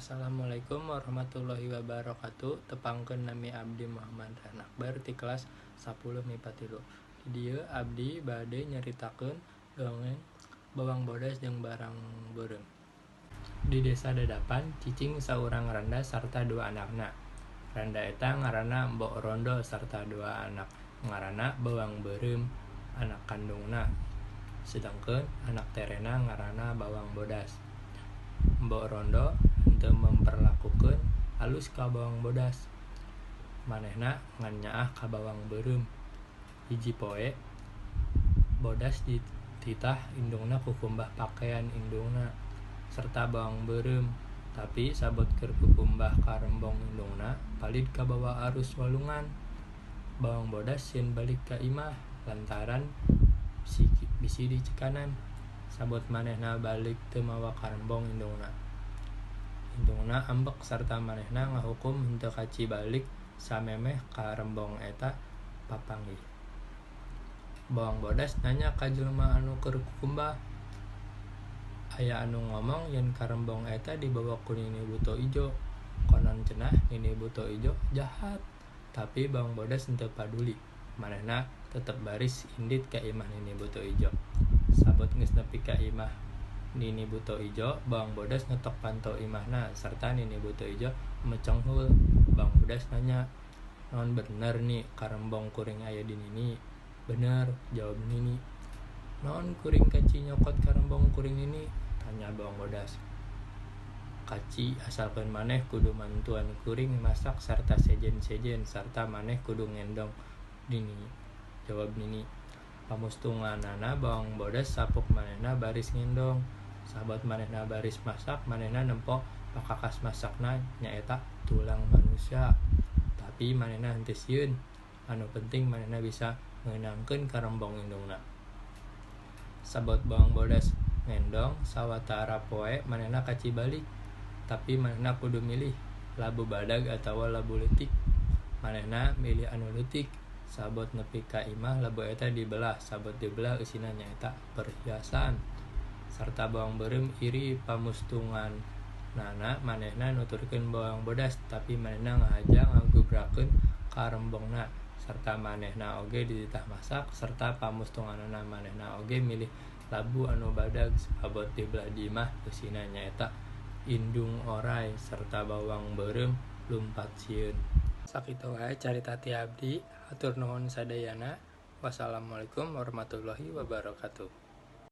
Assalamualaikum warahmatullahi wabarakatuh. Tepangkeun nami abdi Muhammad Rian Akbar ti kelas 10 MIPA 3. Di dieu abdi bade nyaritakeun dongeng bawang bodas jeung barang beureum. Di desa Dadapan cicing saurang randa sarta dua anakna. Randa eta ngaranna Mbok Rondo sarta dua anak ngaranna bawang beureum anak kandungna. Sedangkeun anak terena ngaranna bawang bodas. Mbok Rondo henteu memperlakukeun halus ka bawang bodas. Manehna ngan nyaah ka bawang beureum. Hiji poe bodas dititah indungna ku kumbah pakean indungna serta bawang beureum, tapi sabot keur kukumbah ka rembong indungna palid ka bawah arus walungan. Bawang bodas sieun balik ka imah lantaran bisi dicekanan. Sabot manehna balik teu mawa ka rembong indungna ambek sarta manehna ngahukum henteu kaci balik samemeh ka rembong eta papanggih. Bawang bodas nanya ka jelema anu keur kukumbah, aya anu ngomong yen ka rembong eta dibawa ku Nini Buto Ijo. Konon cenah Nini Buto Ijo jahat, tapi bawang bodas henteu paduli. Manehna tetep baris indit ka imah Nini Buto Ijo. Sabot geus nepi ka imah Nini Buto Ijo, bawang bodas ngetok pantau imahna sarta Nini Buto Ijo meceng heul. Bawang bodas nanya, "Naon bener nih ka rembong kuring aya di Nini?" "Bener," jawab Nini. "Naon kuring kaci nyokot ka rembong kuring Nini?" tanya bawang bodas. "Kaci asalkeun maneh kudu mantuan kuring masak sarta sejen-sejen sarta maneh kudu ngendong Nini," jawab Nini. Pamustunganana bawang bodas sapuk manehna baris ngendong. Sabot manehna baris masak, manehna nempo pakakas masakna nyaeta tulang manusia. Tapi manehna henteu sieun. Anu penting manehna bisa ngeunangkeun ka rembong indungna. Sabot bawang bodas ngendong sawatara poe manehna kaci balik. Tapi manehna kudu milih labu badag atawa labu leutik. Manehna milih anu leutik. Sabot nepi ka imah labu eta dibelah. Sabot dibelah eusina nyaeta perhiasan. Sarta bawang beureum iri pamustunganana manehna nuturkeun bawang bodas, tapi manehna ngahaja ngagubrakeun ka rembongna. Sarta manehna oge dititah masak sarta pamustunganana manehna oge milih labu anu badag. Sabot dibelah di imah eusina nyaeta indung oray sarta bawang beureum lumpat sieun. Sakitu wae carita ti abdi. Hatur nuhun sadayana. Wassalamualaikum warahmatullahi wabarakatuh.